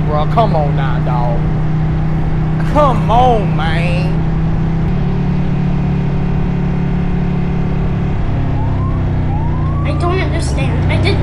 bro. Come on now, dog. Come on, man. I don't understand. I did